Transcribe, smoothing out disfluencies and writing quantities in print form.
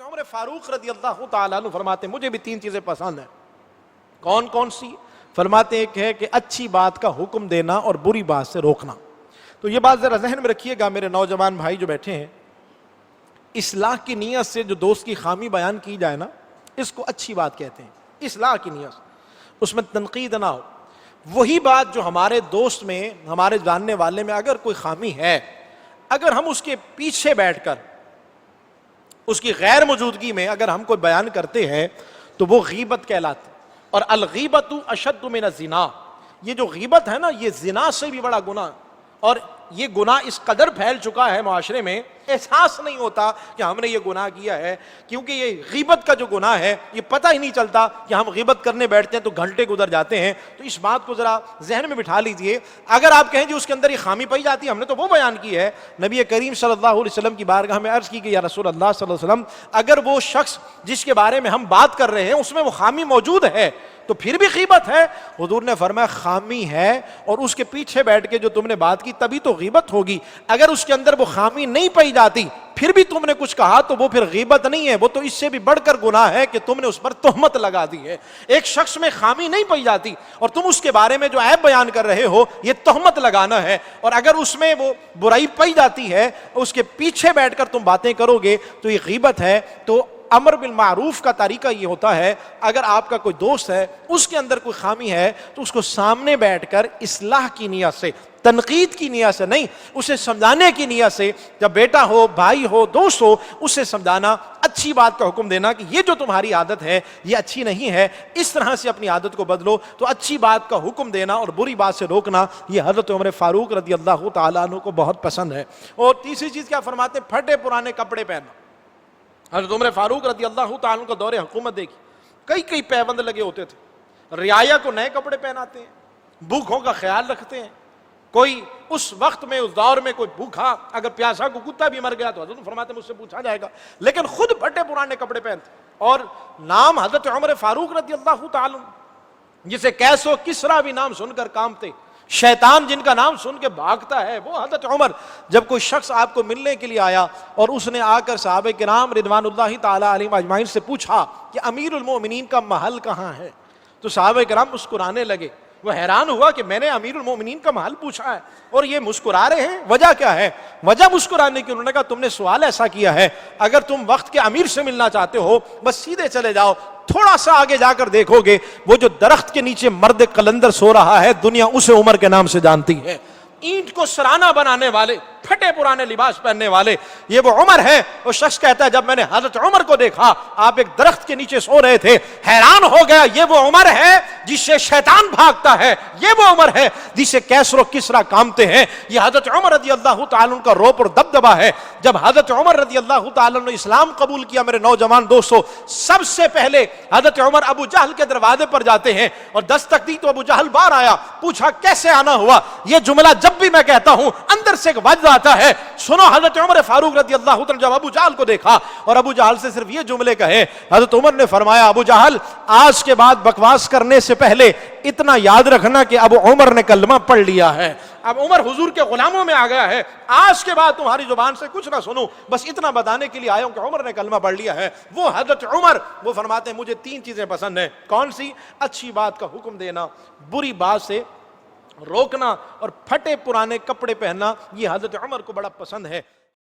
حضرت عمر فاروق رضی اللہ تعالیٰ عنہ فرماتے ہیں مجھے بھی 3 چیزیں پسند ہیں. کون کون سی؟ فرماتے ہیں ایک ہے کہ اچھی بات کا حکم دینا اور بری بات سے روکنا. تو یہ بات ذرا ذہن میں رکھیے گا میرے نوجوان بھائی جو بیٹھے ہیں. اصلاح کی نیت سے جو دوست کی خامی بیان کی جائے نا, اس کو اچھی بات کہتے ہیں. اصلاح کی نیت سے, اس میں تنقید نہ ہو. وہی بات جو ہمارے دوست میں, ہمارے جاننے والے میں اگر کوئی خامی ہے, اگر ہم اس کے پیچھے بیٹھ کر اس کی غیر موجودگی میں اگر ہم کوئی بیان کرتے ہیں تو وہ غیبت کہلاتی. اور الغیبت اشد من الزنا, یہ جو غیبت ہے نا یہ زنا سے بھی بڑا گناہ. اور یہ گناہ اس قدر پھیل چکا ہے معاشرے میں, احساس نہیں ہوتا کہ ہم نے یہ گناہ کیا ہے, کیونکہ یہ غیبت کا جو گناہ ہے یہ پتہ ہی نہیں چلتا کہ ہم غیبت کرنے بیٹھتے ہیں تو گھنٹے گزر جاتے ہیں. تو اس بات کو ذرا ذہن میں بٹھا لیجئے. اگر آپ کہیں جی اس کے اندر یہ خامی پائی جاتی ہے, ہم نے تو وہ بیان کی ہے. نبی کریم صلی اللہ علیہ وسلم کی بارگاہ میں عرض کی کہ یا رسول اللہ صلی اللہ علیہ وسلم, اگر وہ شخص جس کے بارے میں ہم بات کر رہے ہیں اس میں وہ خامی موجود ہے تو پھر بھی غیبت ہے. حضور نے فرمایا خامی ہے اور اس کے پیچھے بیٹھ کے جو تم نے بات کی تبھی تو غیبت ہوگی. اگر اس کے اندر وہ خامی نہیں پائی جاتی پھر بھی تم نے کچھ کہا تو وہ پھر غیبت نہیں ہے, وہ تو اس سے بھی بڑھ کر گناہ ہے کہ تم نے اس پر تہمت لگا دی ہے. ایک شخص میں خامی نہیں پائی جاتی اور تم اس کے بارے میں جو عیب بیان کر رہے ہو یہ تہمت لگانا ہے. اور اگر اس میں وہ برائی پائی جاتی ہے, اس کے پیچھے بیٹھ کر تم باتیں کرو گے تو یہ غیبت ہے. تو امر بالمعروف کا طریقہ یہ ہوتا ہے, اگر آپ کا کوئی دوست ہے اس کے اندر کوئی خامی ہے تو اس کو سامنے بیٹھ کر اصلاح کی نیت سے, تنقید کی نیت سے نہیں, اسے سمجھانے کی نیت سے, جب بیٹا ہو, بھائی ہو, دوست ہو, اسے سمجھانا, اچھی بات کا حکم دینا کہ یہ جو تمہاری عادت ہے یہ اچھی نہیں ہے, اس طرح سے اپنی عادت کو بدلو. تو اچھی بات کا حکم دینا اور بری بات سے روکنا یہ حضرت عمر فاروق رضی اللہ تعالیٰ عنہ کو بہت پسند ہے. اور تیسری چیز کیا فرماتے ہیں؟ پھٹے پرانے کپڑے پہننا. حضرت عمر فاروق رضی اللہ تعالیٰ عنہ کا دور حکومت دیکھی, کئی پیبند لگے ہوتے تھے. رعایا کو نئے کپڑے پہناتے ہیں, بھوکھوں کا خیال رکھتے ہیں. کوئی اس وقت میں, اس دور میں کوئی بھوکھا اگر پیاسا کو کتا بھی مر گیا تو حضرت فرماتے ہیں مجھ سے پوچھا جائے گا, لیکن خود پھٹے پرانے کپڑے پہنتے. اور نام حضرت عمر فاروق رضی اللہ تعالیٰ عنہ, جسے کیس و کسرا بھی نام سن کر کانپتے, شیطان جن کا نام سن کے بھاگتا ہے, وہ حضرت عمر. جب کوئی شخص آپ کو ملنے کے لیے آیا اور اس نے آ کر صحابہ کرام رضوان اللہ تعالیٰ علیہم اجمعین سے پوچھا کہ امیر المومنین کا محل کہاں ہے, تو صحابہ کرام مسکرانے لگے. وہ حیران ہوا کہ میں نے امیر المومنین کا محل پوچھا ہے اور یہ مسکرا رہے ہیں, وجہ کیا ہے؟ وجہ مسکرانے کی, انہوں نے کہا تم نے سوال ایسا کیا ہے, اگر تم وقت کے امیر سے ملنا چاہتے ہو بس سیدھے چلے جاؤ, تھوڑا سا آگے جا کر دیکھو گے وہ جو درخت کے نیچے مرد قلندر سو رہا ہے دنیا اسے عمر کے نام سے جانتی ہے. اینٹ کو سرانہ بنانے والے, پھٹے پرانے لباس پہننے والے, یہ وہ عمر ہے. وہ شخص کہتا ہے جب میں نے حضرت عمر کو دیکھا آپ ایک درخت کے نیچے سو رہے تھے, حیران ہو گیا, یہ وہ عمر ہے جس سے شیطان بھاگتا ہے, یہ وہ عمر ہے جسے کیسر و کسرا کامتے ہیں. یہ حضرت عمر رضی اللہ تعالیٰ عنہ کا روپ اور دبدبا ہے. جب حضرت عمر رضی اللہ تعالیٰ عنہ اسلام قبول کیا میرے نوجوان دوستو, سب سے پہلے حضرت عمر ابو جہل کے دروازے پر جاتے ہیں اور دستک دی تو ابو جہل باہر آیا. پوچھا کیسے آنا ہوا؟ یہ جملہ جب بھی میں کہتا ہوں اندر سے ایک وجد آتا ہے. سنو, حضرت عمر فاروق رضی اللہ عنہ جب ابو جہل کو دیکھا اور ابو جہل سے صرف یہ جملے کہے, حضرت عمر نے فرمایا ابو جہل آج کے بعد بکواس کرنے سے پہلے اتنا یاد رکھنا کہ اب عمر نے کلمہ پڑھ لیا ہے, اب عمر حضور کے غلاموں میں آ گیا ہے, آج کے بعد تمہاری زبان سے کچھ نہ سنوں, بس اتنا بتانے کے لیے آیا ہوں کہ عمر نے کلمہ پڑھ لیا ہے. وہ حضرت عمر, وہ فرماتے ہیں مجھے 3 چیزیں پسند ہیں. کون سی؟ اچھی بات کا حکم دینا, بری بات سے روکنا اور پھٹے پرانے کپڑے پہننا. یہ حضرت عمر کو بڑا پسند ہے.